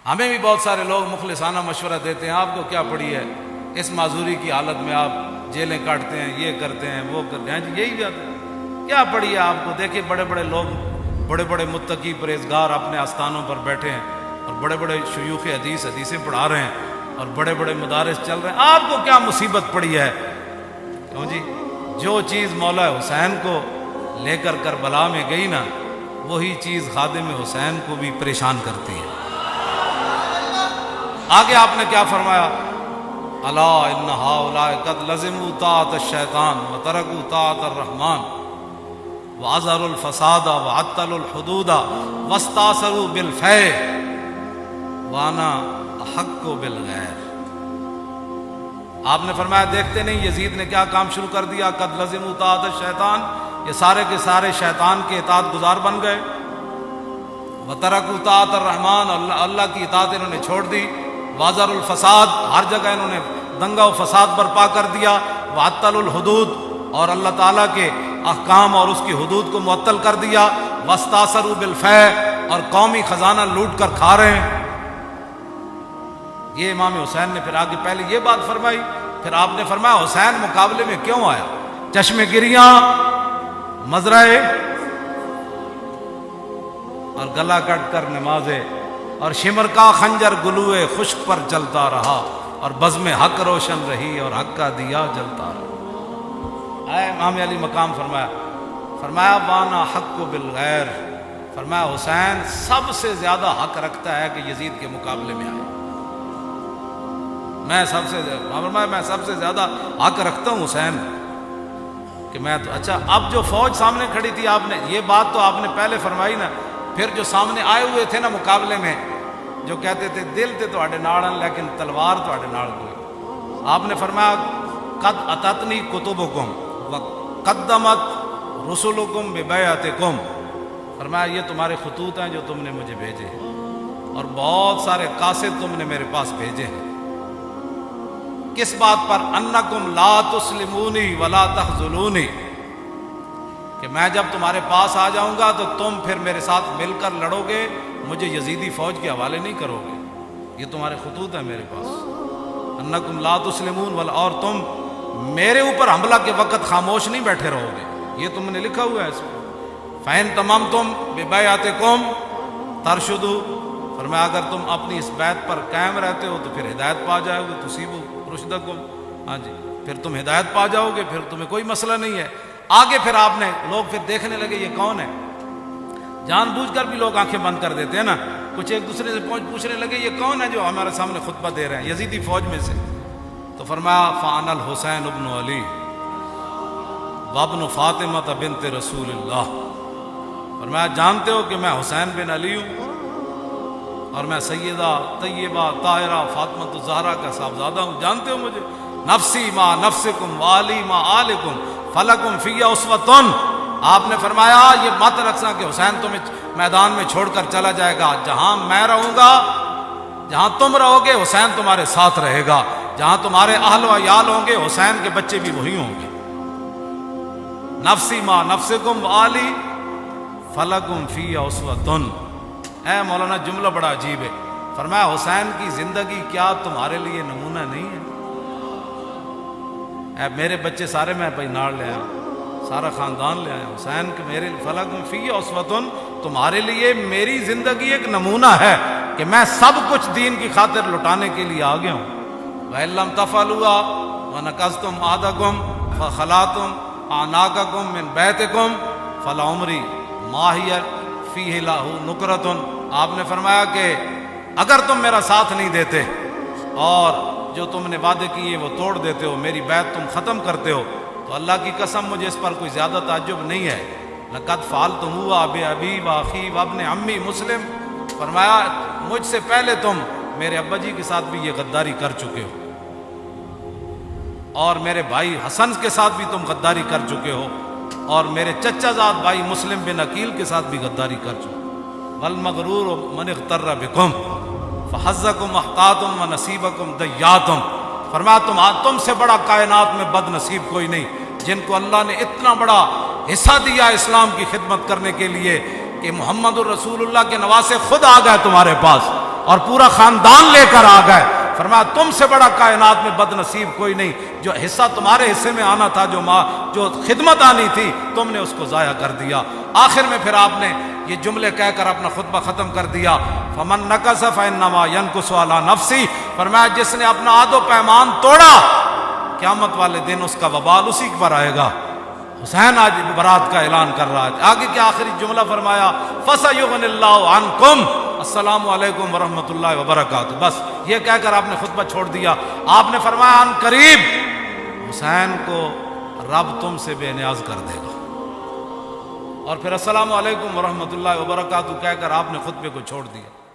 ہمیں بھی بہت سارے لوگ مخلصانہ مشورہ دیتے ہیں آپ کو کیا پڑی ہے، اس معذوری کی حالت میں آپ جیلیں کاٹتے ہیں، یہ کرتے ہیں وہ کرتے ہیں، یہی بات ہے، کیا پڑی ہے آپ کو؟ دیکھیں بڑے بڑے لوگ، بڑے بڑے متقی پرہیزگار اپنے آستانوں پر بیٹھے ہیں اور بڑے بڑے شیوخ حدیث حدیثیں پڑھا رہے ہیں اور بڑے بڑے مدارس چل رہے ہیں، آپ کو کیا مصیبت پڑی ہے؟ کیوں جی؟ جو چیز مولا حسین کو لے کر کربلا میں گئی نا، وہی چیز خادم حسین کو بھی پریشان کرتی ہے۔ آگے آپ نے کیا فرمایا؟ الا ان ہؤلاء قد لزموا طاعۃ الشیطان وترکوا طاعۃ الرحمن واظہروا الفساد وعطلوا الحدود واستاثروا بالفیء وانا احق بالغیر۔ آپ نے فرمایا دیکھتے نہیں یزید نے کیا کام شروع کر دیا؟ قد لزموا طاعۃ الشیطان، یہ سارے کے سارے شیطان کے اطاعت گزار بن گئے، وترکوا طاعۃ الرحمن، اللہ کی اطاعت انہوں نے چھوڑ دی، واظہروا الفساد، ہر جگہ انہوں نے دنگا و فساد برپا کر دیا، وعطلوا الحدود، اور اللہ تعالیٰ کے احکام اور اس کی حدود کو معطل کر دیا، واستاثروا بالفیء، اور قومی خزانہ لوٹ کر کھا رہے ہیں۔ یہ امام حسین نے پھر آگے پہلے یہ بات فرمائی، پھر آپ نے فرمایا حسین مقابلے میں کیوں آیا؟ چشم گریاں، مزرعے اور گلا کٹ کر نمازیں، اور شمر کا خنجر گلوئے خشک پر چلتا رہا، اور بزم حق روشن رہی اور حق کا دیا جلتا رہا۔ اے امام علی مقام فرمایا وانا حق بالغیر، فرمایا حسین سب سے زیادہ حق رکھتا ہے کہ یزید کے مقابلے میں آئے، میں سب سے زیادہ حق رکھتا ہوں حسین کہ میں تو اچھا اب جو فوج سامنے کھڑی تھی، آپ نے یہ بات تو آپ نے پہلے فرمائی نا، پھر جو سامنے آئے ہوئے تھے نا مقابلے میں، جو کہتے تھے دل تے تواڈے نال لیکن تلوار تواڈے نال کوئی، آپ نے فرمایا قد اتتنی کتبکم وقدمت رسلکم ببیعتکم، فرمایا یہ تمہارے خطوط ہیں جو تم نے مجھے بھیجے اور بہت سارے قاصد تم نے میرے پاس بھیجے ہیں، کس بات پر؟ انکم لا تسلمونی ولا تخذلونی، کہ میں جب تمہارے پاس آ جاؤں گا تو تم پھر میرے ساتھ مل کر لڑو گے، مجھے یزیدی فوج کے حوالے نہیں کرو گے، یہ تمہارے خطوط ہیں میرے پاس، انکم لا تسلمون ولا، اور تم میرے اوپر حملہ کے وقت خاموش نہیں بیٹھے رہو گے، یہ تم نے لکھا ہوا ہے اس میں۔ فَإِن تَمَمْتُمْ بِبَيْعَتِكُمْ تَرْشُدُوا، فرمایا اگر تم اپنی اس بیعت پر قائم رہتے ہو تو پھر ہدایت پا جاؤ گے، تُصِيبُوا رُشْدَكُمْ، ہاں جی پھر تم ہدایت پا جاؤ گے، پھر تمہیں کوئی مسئلہ نہیں ہے۔ آگے پھر آپ نے لوگ پھر دیکھنے لگے یہ کون ہے، جان بوجھ کر بھی لوگ آنکھیں بند کر دیتے ہیں نا، کچھ ایک دوسرے سے پوچھنے لگے یہ کون ہے جو ہمارے سامنے خطبہ دے رہے ہیں یزیدی فوج میں سے، تو فرمایا فَأَنَا الْحُسَيْنُ ابْنُ عَلِي وَابْنُ فاطمہ بنت رسول اللہ، فرمایا جانتے ہو کہ میں حسین بن علی ہوں اور میں سیدہ طیبہ طاہرہ فاطمہ الزہرا کا صاحبزادہ ہوں، جانتے ہو مجھے؟ نفسی ما نفسکم والی ما آلکم فلکم فی اسوۃ، آپ نے فرمایا یہ مت رکھنا کہ حسین تمہیں میدان میں چھوڑ کر چلا جائے گا، جہاں میں رہوں گا، جہاں تم رہو گے حسین تمہارے ساتھ رہے گا، جہاں تمہارے اہل و عیال ہوں گے حسین کے بچے بھی وہی ہوں گے۔ نفسی ما نفسکم والی فلکم فی اسوۃ، اے مولانا جملہ بڑا عجیب ہے، فرمایا حسین کی زندگی کیا تمہارے لیے نمونہ نہیں ہے؟ اے میرے بچے سارے میں بھائی ناڑ لے آیا، سارا خاندان لے آیا، حسین کے میرے فلکم فی اسوۃ، تمہارے لیے میری زندگی ایک نمونہ ہے کہ میں سب کچھ دین کی خاطر لٹانے کے لیے آ گیا ہوں۔ وَإِن لَّمْ تَفْعَلُوا وَنَقَضْتُمْ عَهْدَكُمْ فَخَلَعْتُمْ أَعْنَاقَكُمْ مِنْ بَيْتِكُمْ فَلَعُمْرِي مَا هِيَ فِيهِ لَهُ نُكْرَةٌ، آپ نے فرمایا کہ اگر تم میرا ساتھ نہیں دیتے اور جو تم نے وعدے کیے وہ توڑ دیتے ہو، میری بیعت تم ختم کرتے ہو، تو اللہ کی قسم مجھے اس پر کوئی زیادہ تعجب نہیں ہے۔ لَقَدْ فَعَلْتُمُوهُ بِأَبِي وَأَخِي وَابْنِ عَمِّي مسلم، فرمایا مجھ سے پہلے تم میرے ابا جی کے ساتھ بھی یہ غداری کر چکے ہو، اور میرے بھائی حسن کے ساتھ بھی تم غداری کر چکے ہو، اور میرے چچا زاد بھائی مسلم بن عقیل کے ساتھ بھی غداری کر چکے ہو۔ وَالْمَغْرُورُ مَنِ اغْتَرَّ بِكُمْ فَحَظَّكُمْ أَخْطَأْتُمْ وَنَصِيبَكُمْ ضَيَّعْتُمْ، فرمایا تم سے بڑا کائنات میں بد نصیب کوئی نہیں، جن کو اللہ نے اتنا بڑا حصہ دیا اسلام کی خدمت کرنے کے لیے کہ محمد الرسول اللہ کے نواسے خود آ گئے تمہارے پاس، اور پورا خاندان لے کر آ گئے. فرمایا تم سے بڑا کائنات میں بد نصیب کوئی نہیں. جو حصہ تمہارے حصے میں آنا تھا، جو خدمت آنی تھی، تم نے اس کو ضائع کر دیا. آخر میں پھر آپ نے یہ جملے کہہ کر اپنا خطبہ ختم کر دیا. فمن نکث فانما ينکث علی نفسی. فرمایا جس نے اپنا عہد و پیمان توڑا، قیامت والے دن اس کا وبال اسی پر آئے گا. حسین آج برات کا اعلان کر رہا ہے. آگے کیا آخری جملہ فرمایا؟ فَسَيُغْنِ اللَّهُ عَنْكُمْ. السلام علیکم ورحمۃ اللہ وبرکاتہ. بس یہ کہہ کر آپ نے خطبہ چھوڑ دیا. آپ نے فرمایا ان قریب حسین کو رب تم سے بے نیاز کر دے گا. اور پھر السلام علیکم ورحمۃ اللہ وبرکاتہ کہہ کر آپ نے خطبے کو چھوڑ دیا.